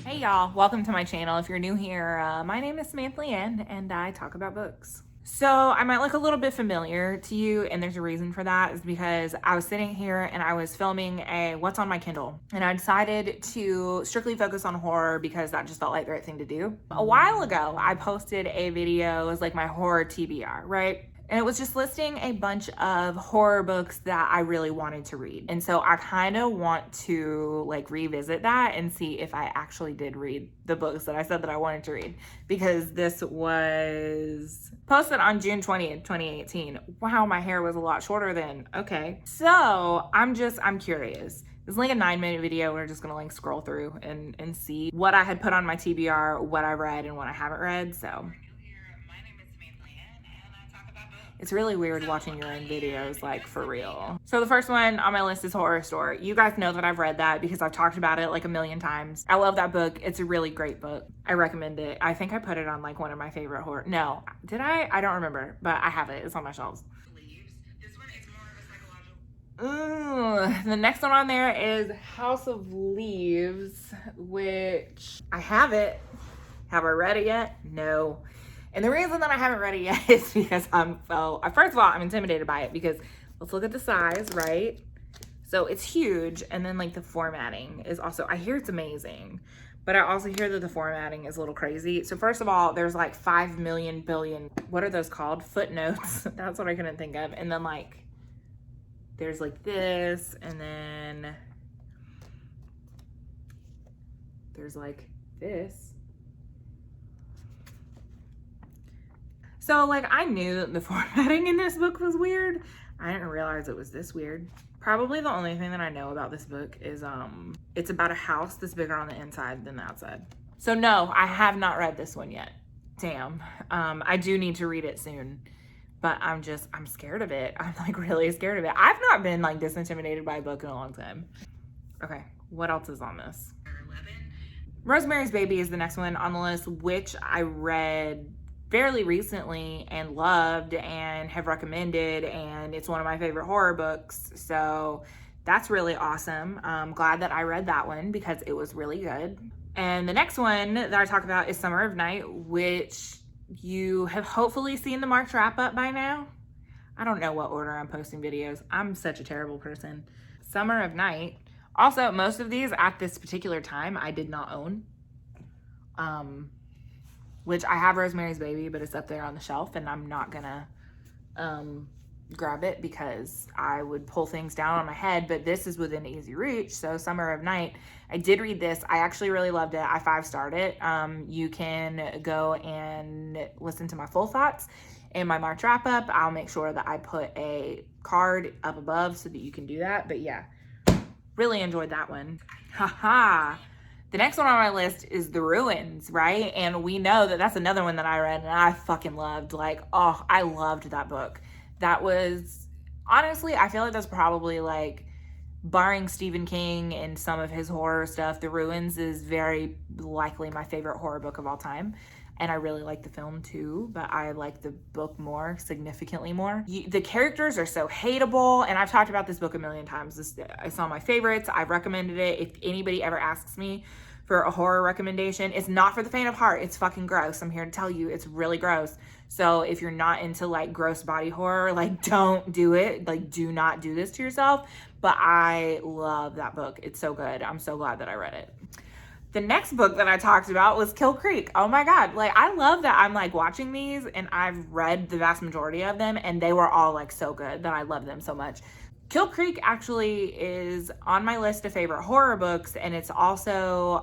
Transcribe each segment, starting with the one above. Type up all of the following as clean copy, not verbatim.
Hey y'all, welcome to my channel. If you're new here, my name is Leighanne and I talk about books. So I might look a little bit familiar to you, and there's a reason for that. Is because I was sitting here and I was filming a what's on my Kindle, and I decided to strictly focus on horror because that just felt like the right thing to do. A while ago, I posted a video, it was like my horror TBR, right? And it was just listing a bunch of horror books that I really wanted to read. And so I kind of want to like revisit that and see if I actually did read the books that I said that I wanted to read. Because this was posted on June 20th, 2018. Wow, my hair was a lot shorter then. Okay. So I'm curious. It's like a 9-minute video. We're just gonna like scroll through and see what I had put on my TBR, what I read and what I haven't read. So it's really weird watching your own videos, like, for real. So the first one on my list is Horror Store. You guys know that I've read that because I've talked about it like a million times. I love that book. It's a really great book. I recommend it. I think I put it on like one of my favorite horror. No, did I? I don't remember, but I have it. It's on my shelves. The next one on there is House of Leaves, which I have it. Have I read it yet? No. And the reason that I haven't read it yet is because first of all, I'm intimidated by it because let's look at the size, right? So it's huge. And then like the formatting is also, I hear it's amazing, but I also hear that the formatting is a little crazy. So first of all, there's like 5 million billion, what are those called? Footnotes. That's what I couldn't think of. And then like, there's like this, and then there's like this. So like I knew that the formatting in this book was weird. I didn't realize it was this weird. Probably the only thing that I know about this book is it's about a house that's bigger on the inside than the outside. So no, I have not read this one yet. Damn. I do need to read it soon, but I'm scared of it. I'm like really scared of it. I've not been like this intimidated by a book in a long time. Okay, what else is on this? Rosemary's Baby is the next one on the list, which I read fairly recently and loved and have recommended, and it's one of my favorite horror books, so that's really awesome. I'm glad that I read that one because it was really good. And the next one that I talk about is Summer of Night, which you have hopefully seen the March wrap up by now. I don't know what order I'm posting videos. I'm such a terrible person. Summer of Night. Also, most of these at this particular time I did not own. Which I have Rosemary's Baby, but it's up there on the shelf and I'm not gonna grab it because I would pull things down on my head, but this is within easy reach. So Summer of Night, I did read this. I actually really loved it. I 5-starred it. You can go and listen to my full thoughts in my March wrap up. I'll make sure that I put a card up above so that you can do that. But yeah, really enjoyed that one. Haha. The next one on my list is The Ruins, right? And we know that that's another one that I read and I fucking loved. Like, oh, I loved that book. That was, honestly, I feel like that's probably like, barring Stephen King and some of his horror stuff, The Ruins is very likely my favorite horror book of all time. And I really like the film too, but I like the book more, significantly more. The characters are so hateable, and I've talked about this book a million times. It's on my favorites. I've recommended it. If anybody ever asks me for a horror recommendation, it's not for the faint of heart. It's fucking gross. I'm here to tell you, it's really gross. So if you're not into like gross body horror, like don't do it. Like do not do this to yourself. But I love that book. It's so good. I'm so glad that I read it. The next book that I talked about was Kill Creek. Oh my God. Like, I love that I'm like watching these and I've read the vast majority of them and they were all like so good that I love them so much. Kill Creek actually is on my list of favorite horror books, and it's also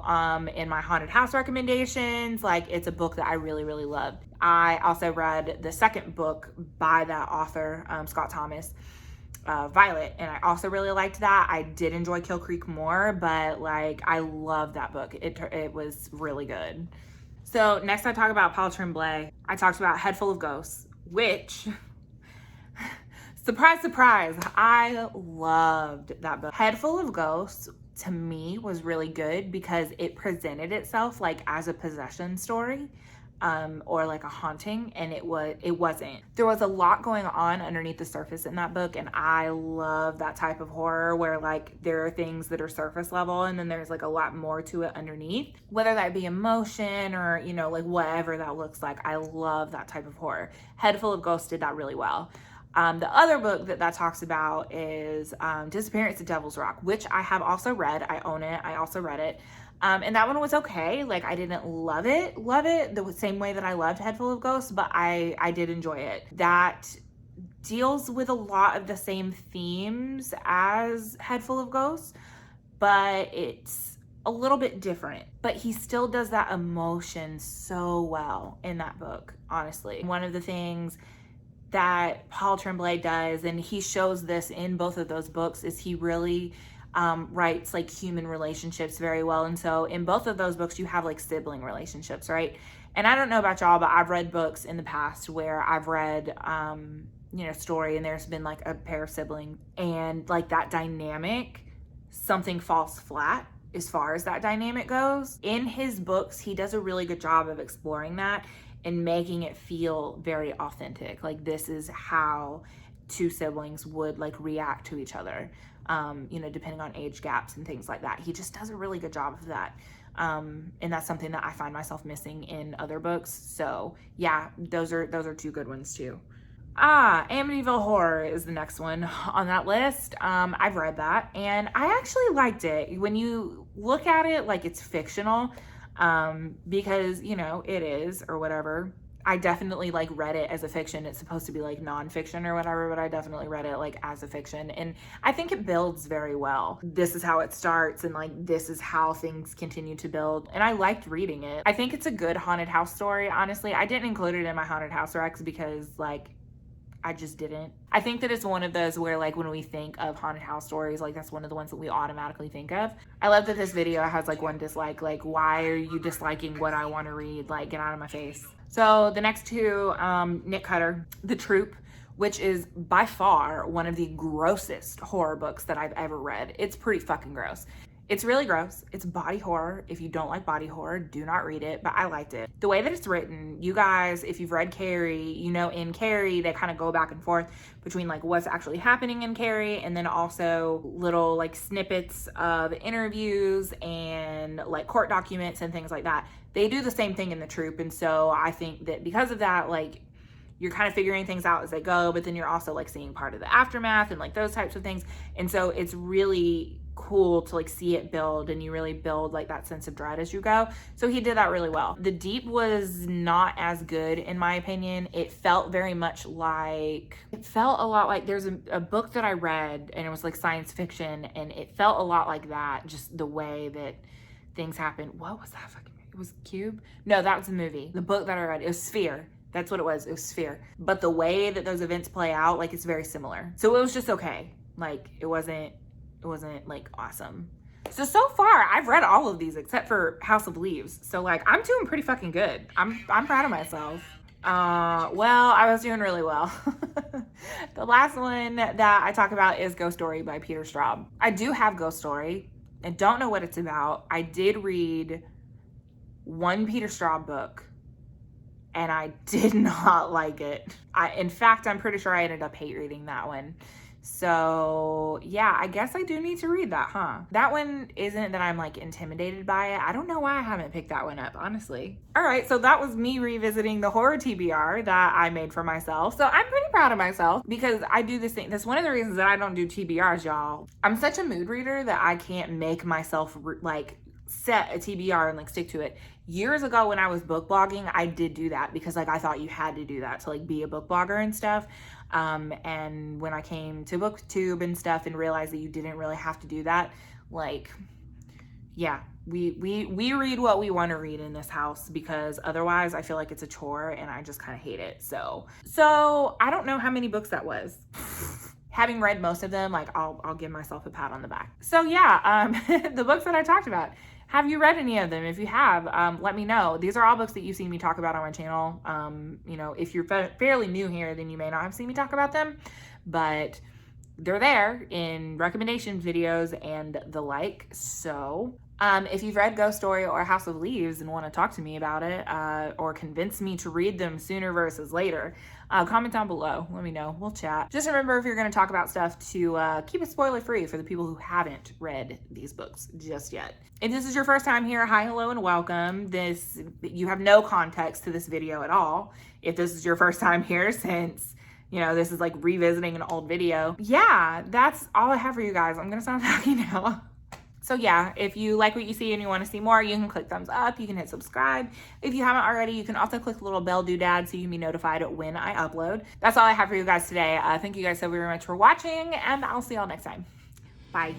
in my haunted house recommendations. Like, it's a book that I really, really loved. I also read the second book by that author, Scott Thomas, Violet, and I also really liked that. I did enjoy Kill Creek more, but like I love that book. It was really good. So next I talk about Paul Tremblay. I talked about Head Full of Ghosts, which surprise, surprise, I loved that book. Head Full of Ghosts to me was really good because it presented itself like as a possession story. or like a haunting, and it wasn't. There was a lot going on underneath the surface in that book, and I love that type of horror where like there are things that are surface level and then there's like a lot more to it underneath, whether that be emotion or, you know, like whatever that looks like. I love that type of horror. Head Full of Ghosts did that really well. The other book that talks about is Disappearance at Devil's Rock, which I have also read. I own it. I also read it. And that one was okay. Like, I didn't love it the same way that I loved Head Full of Ghosts, but I did enjoy it. That deals with a lot of the same themes as Head Full of Ghosts, but it's a little bit different. But he still does that emotion so well in that book, honestly. One of the things that Paul Tremblay does, and he shows this in both of those books, is he really writes like human relationships very well. And so in both of those books, you have like sibling relationships, right? And I don't know about y'all, but I've read books in the past where I've read, you know, story, and there's been like a pair of siblings, and like that dynamic, something falls flat as far as that dynamic goes. In his books, he does a really good job of exploring that and making it feel very authentic. Like, this is how two siblings would like react to each other, you know, depending on age gaps and things like that. He just does a really good job of that. And that's something that I find myself missing in other books. So yeah, those are two good ones too. Amityville Horror is the next one on that list. I've read that and I actually liked it. When you look at it like it's fictional, because, you know, it is, or whatever. I definitely like read it as a fiction. It's supposed to be like nonfiction or whatever, but I definitely read it like as a fiction. And I think it builds very well. This is how it starts, and like this is how things continue to build. And I liked reading it. I think it's a good haunted house story, honestly. I didn't include it in my haunted house recs because like I just didn't. I think that it's one of those where like when we think of haunted house stories, like that's one of the ones that we automatically think of. I love that this video has like one dislike. Like, why are you disliking what I want to read? Like, get out of my face. So the next two, Nick Cutter, The Troop, which is by far one of the grossest horror books that I've ever read. It's pretty fucking gross. It's really gross. It's body horror. If you don't like body horror, do not read it, but I liked it. The way that it's written, you guys, if you've read Carrie, you know in Carrie, they kind of go back and forth between like what's actually happening in Carrie and then also little like snippets of interviews and like court documents and things like that. They do the same thing in The Troop. And so I think that because of that, like, you're kind of figuring things out as they go, but then you're also like seeing part of the aftermath and like those types of things. And so it's really cool to like see it build, and you really build like that sense of dread as you go. So he did that really well. The Deep was not as good in my opinion. It felt very much like, it felt a lot like there's a book that I read and it was like science fiction, and it felt a lot like that, just the way that things happened. What was that fucking movie? It was Cube? No, that was the movie. The book that I read, it was Sphere. That's what it was. It was Sphere. But the way that those events play out, like, it's very similar. So it was just okay. Like, it wasn't like awesome. So far I've read all of these except for House of Leaves. So like I'm doing pretty fucking good. I'm proud of myself. Well, I was doing really well. The last one that I talk about is Ghost Story by Peter Straub. I do have Ghost Story. I don't know what it's about. I did read one Peter Straub book and I did not like it. In fact, I'm pretty sure I ended up hate reading that one. So yeah, I guess I do need to read that, huh? That one isn't that I'm like intimidated by it. I don't know why I haven't picked that one up, honestly. All right, so that was me revisiting the horror TBR that I made for myself. So I'm pretty proud of myself because I do this thing. That's one of the reasons that I don't do TBRs, y'all. I'm such a mood reader that I can't make myself like set a TBR and like stick to it. Years ago when I was book blogging, I did do that because like I thought you had to do that to like be a book blogger and stuff. And when I came to BookTube and stuff and realized that you didn't really have to do that, like, yeah, we read what we want to read in this house because otherwise I feel like it's a chore and I just kind of hate it. So I don't know how many books that was. Having read most of them, like I'll give myself a pat on the back. So yeah, the books that I talked about, have you read any of them? If you have, let me know. These are all books that you've seen me talk about on my channel. You know, if you're fairly new here, then you may not have seen me talk about them, but they're there in recommendation videos and the like. So if you've read Ghost Story or House of Leaves and want to talk to me about it, or convince me to read them sooner versus later, comment down below. Let me know. We'll chat. Just remember, if you're going to talk about stuff, to keep it spoiler free for the people who haven't read these books just yet. If this is your first time here, hi, hello, and welcome. You have no context to this video at all. If this is your first time here, since this is like revisiting an old video. Yeah, that's all I have for you guys. I'm gonna stop talking now. So yeah, if you like what you see and you want to see more, you can click thumbs up, you can hit subscribe. If you haven't already, you can also click the little bell doodad so you can be notified when I upload. That's all I have for you guys today. Thank you guys so very much for watching, and I'll see y'all next time. Bye.